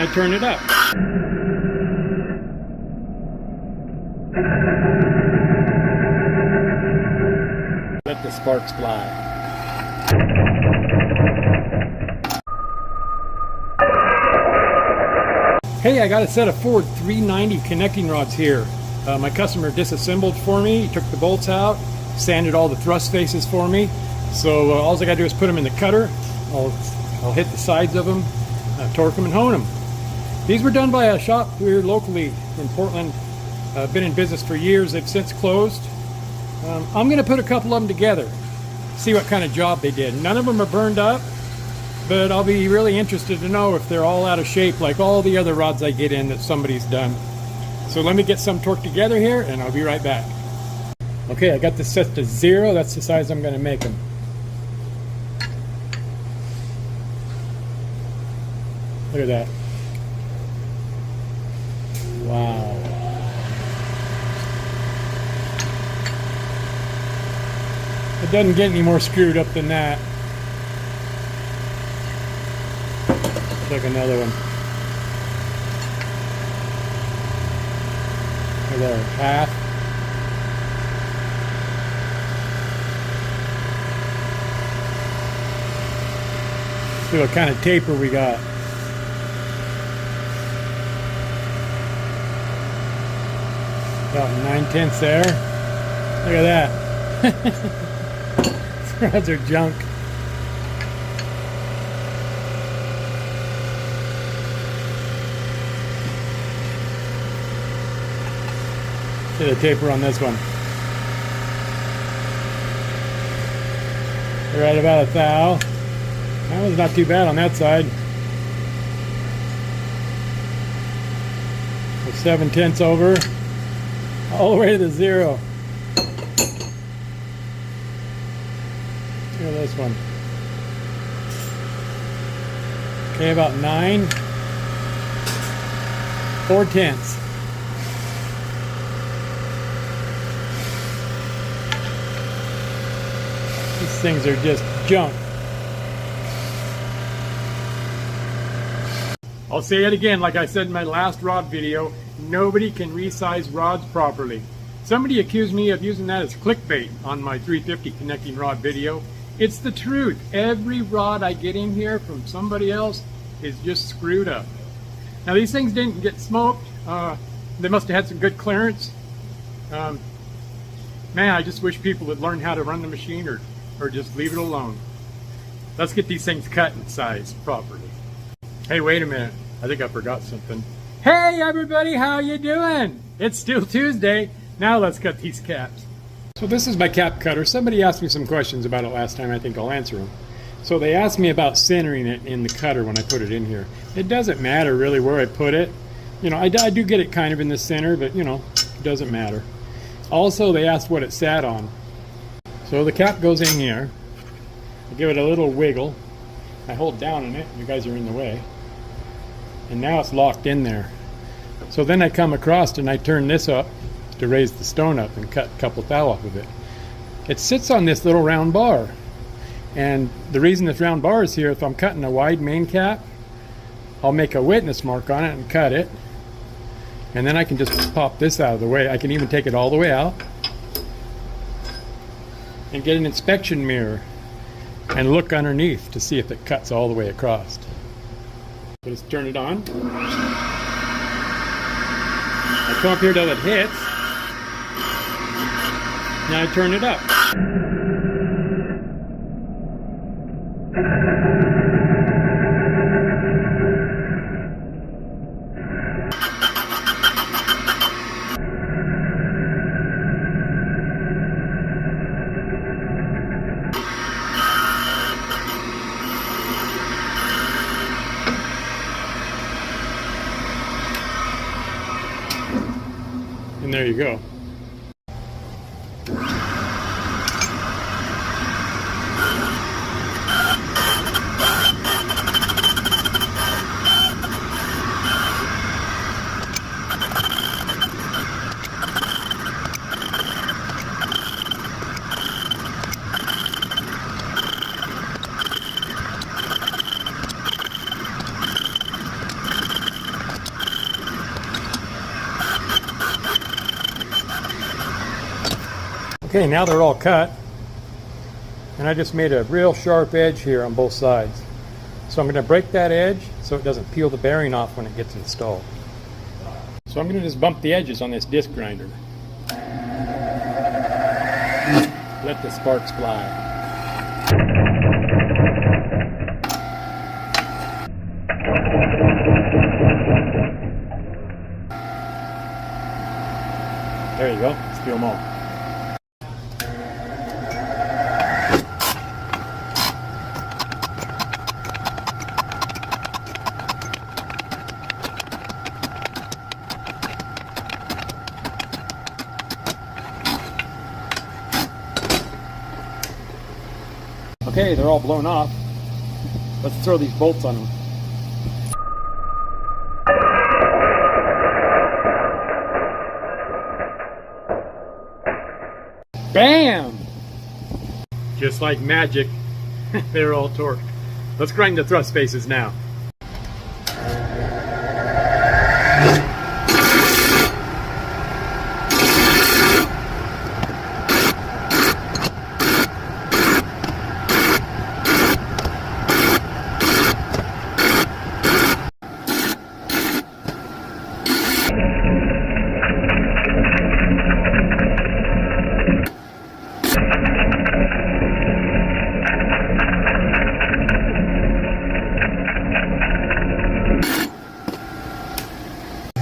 Now I turn it up. Let the sparks fly. Hey, I got a set of Ford 390 connecting rods here. My customer disassembled for me. He took the bolts out, sanded all the thrust faces for me. So all I got to do is put them in the cutter. I'll hit the sides of them, torque them, and hone them. These were done by a shop here locally in Portland. Been in business for years. They've since closed. I'm going to put a couple of them together, see what kind of job they did. None of them are burned up, but I'll be really interested to know if they're all out of shape like all the other rods I get in that somebody's done. So let me get some torqued together here and I'll be right back. Okay, I got this set to 0. That's the size I'm going to make them. Look at that. Wow. It doesn't get any more screwed up than that. Like another one. There, half. See what kind of taper we got. About 9/10 there. Look at that. These rods are junk. See the taper on this one. Right about 1 thou. That was not too bad on that side. 7/10 over. All the way to the 0. Look at this one. Okay, about 9. 4/10. These things are just junk. I'll say it again, like I said in my last rod video, nobody can resize rods properly. Somebody accused me of using that as clickbait on my 350 connecting rod video. It's the truth. Every rod I get in here from somebody else is just screwed up. Now these things didn't get smoked. They must have had some good clearance. Man, I just wish people would learn how to run the machine or just leave it alone. Let's get these things cut and sized properly. Hey, wait a minute. I think I forgot something. Hey everybody, how you doing? It's still Tuesday. Now let's cut these caps. So this is my cap cutter. Somebody asked me some questions about it last time. I think I'll answer them. So they asked me about centering it in the cutter when I put it in here. It doesn't matter really where I put it. You know, I do get it kind of in the center, but you know, it doesn't matter. Also, they asked what it sat on. So the cap goes in here. I give it a little wiggle. I hold down on it. You guys are in the way. And now it's locked in there. So then I come across and I turn this up to raise the stone up and cut a couple thou off of it. It sits on this little round bar. And the reason this round bar is here, if I'm cutting a wide main cap, I'll make a witness mark on it and cut it. And then I can just pop this out of the way. I can even take it all the way out and get an inspection mirror and look underneath to see if it cuts all the way across. So let's turn it on. I come up here till it hits. Now I turn it up. And there you go. Okay, now they're all cut. And I just made a real sharp edge here on both sides. So I'm going to break that edge so it doesn't peel the bearing off when it gets installed. So I'm going to just bump the edges on this disc grinder. Let the sparks fly. There you go, let's do them all. Okay, they're all blown off. Let's throw these bolts on them. Bam! Just like magic, they're all torqued. Let's grind the thrust faces now.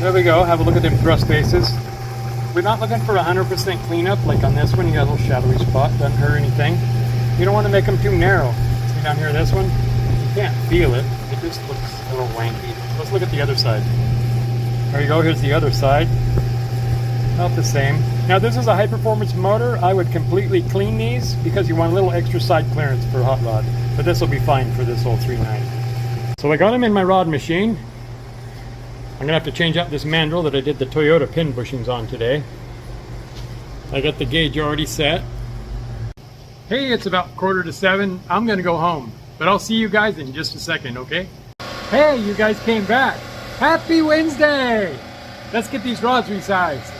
There we go, have a look at them thrust faces. We're not looking for 100% cleanup like on this one. You got a little shadowy spot, doesn't hurt anything. You don't want to make them too narrow. See down here, this one? You can't feel it. It just looks a little wanky. Let's look at the other side. There you go, here's the other side. Not the same. Now this is a high performance motor. I would completely clean these because you want a little extra side clearance for a hot rod. But this will be fine for this old 390. So I got them in my rod machine. I'm going to have to change out this mandrel that I did the Toyota pin bushings on today. I got the gauge already set. Hey, it's about 6:45. I'm going to go home. But I'll see you guys in just a second, okay? Hey, you guys came back. Happy Wednesday! Let's get these rods resized.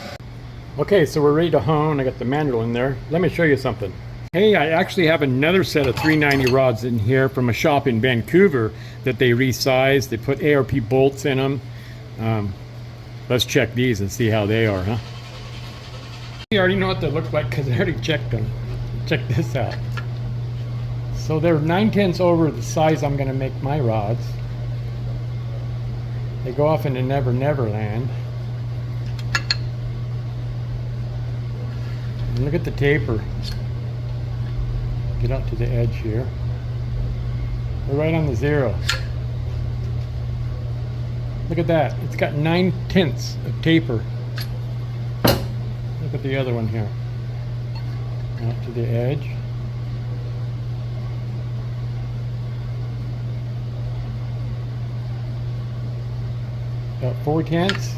Okay, so we're ready to hone. I got the mandrel in there. Let me show you something. Hey, I actually have another set of 390 rods in here from a shop in Vancouver that they resized. They put ARP bolts in them. Let's check these and see how they are, huh? You already know what they look like because I already checked them. Check this out. So they're 9/10 over the size I'm going to make my rods. They go off into Never Never Land. And look at the taper. Get out to the edge here. We're right on the zero. Look at that. It's got 9/10 of taper. Look at the other one here. Out to the edge. About 4/10.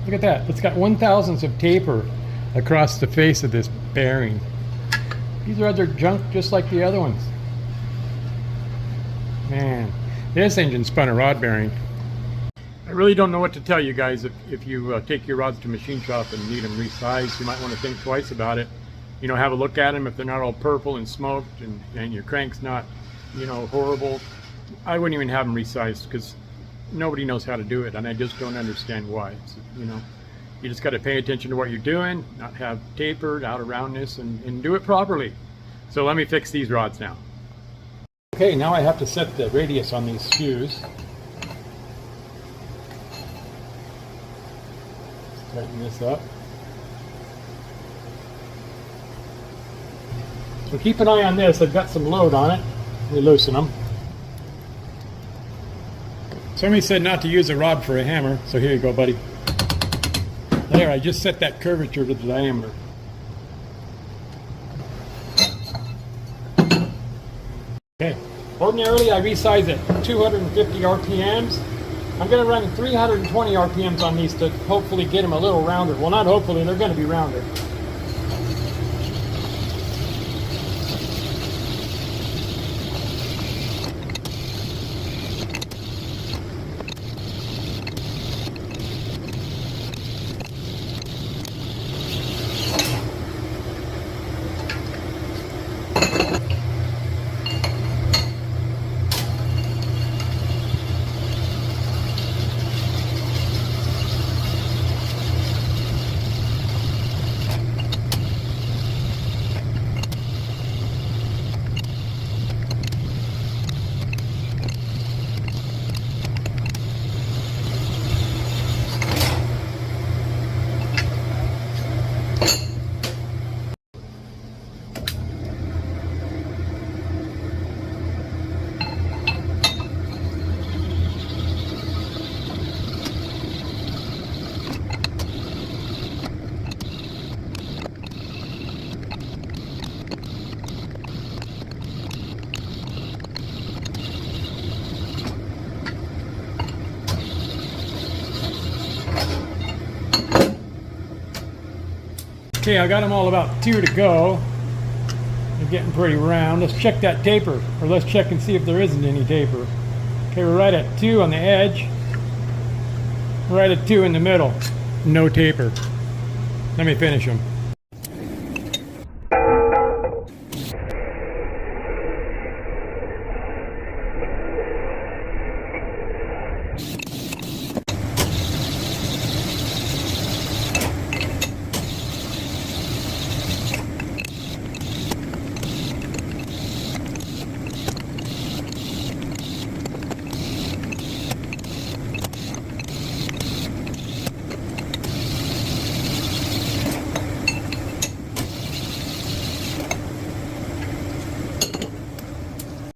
Look at that. It's got 1/1000 of taper across the face of this bearing. These are other junk just like the other ones. Man. This engine spun a rod bearing. I really don't know what to tell you guys. If you take your rods to machine shop and need them resized, you might want to think twice about it. You know, have a look at them. If they're not all purple and smoked and your crank's not, you know, horrible, I wouldn't even have them resized because nobody knows how to do it, and I just don't understand why. It's, you know, you just got to pay attention to what you're doing, not have tapered, out of roundness, and do it properly. So let me fix these rods now. Okay, now I have to set the radius on these screws. Tighten this up. So keep an eye on this. I've got some load on it. We loosen them. Somebody said not to use a rod for a hammer, so here you go, buddy. There, I just set that curvature to the diameter. Okay, ordinarily I resize at 250 RPMs. I'm going to run 320 RPMs on these to hopefully get them a little rounder. Well, not hopefully, they're going to be rounder. Okay, I got them all about 2 to go. They're getting pretty round. Let's check that taper, or let's check and see if there isn't any taper. Okay, we're right at 2 on the edge. Right at 2 in the middle. No taper. Let me finish them.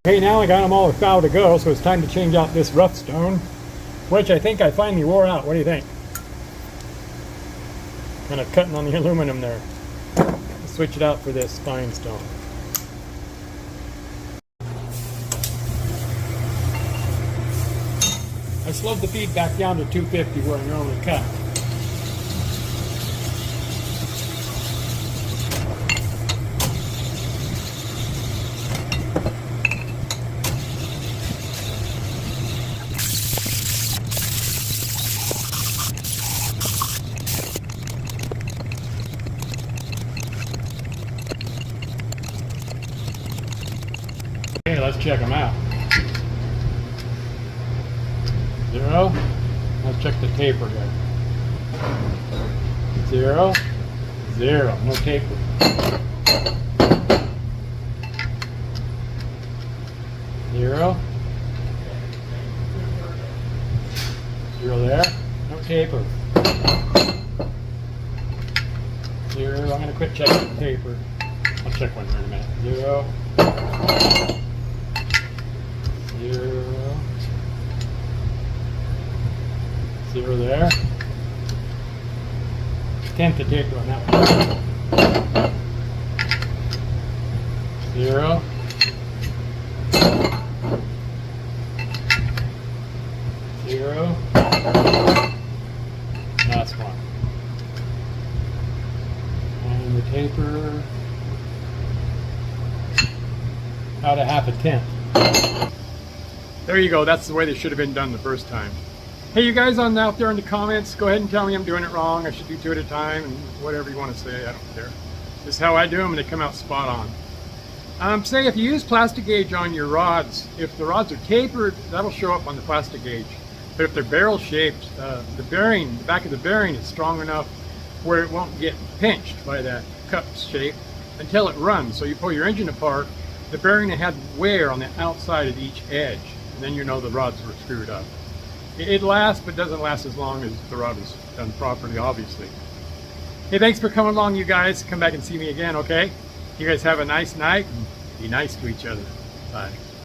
Okay, now I got them all foul to go, so it's time to change out this rough stone, which I think I finally wore out. What do you think? Kind of cutting on the aluminum there. Let's switch it out for this fine stone. I slowed the feed back down to 250 where I normally cut. Okay, let's check them out. 0. Let's check the taper here. 0, 0. No taper. 0. 0 there. No taper. 0. I'm going to quit checking the taper. I'll check one here in a minute. 0. 0. 0 there. Tenth the taper on that one. 0. 0. Last one. And the taper about a 1/2 tenth. There you go. That's the way they should have been done the first time. Hey, you guys out there in the comments, go ahead and tell me I'm doing it wrong. I should do 2 at a time, and whatever you want to say, I don't care. This is how I do them, and they come out spot on. Say if you use plastic gauge on your rods, if the rods are tapered, that'll show up on the plastic gauge. But if they're barrel shaped, the bearing, the back of the bearing is strong enough where it won't get pinched by that cup shape until it runs. So you pull your engine apart, the bearing had wear on the outside of each edge, and then you know the rods were screwed up. It lasts, but doesn't last as long as the rod is done properly, obviously. Hey, thanks for coming along, you guys. Come back and see me again, okay? You guys have a nice night, and be nice to each other. Bye.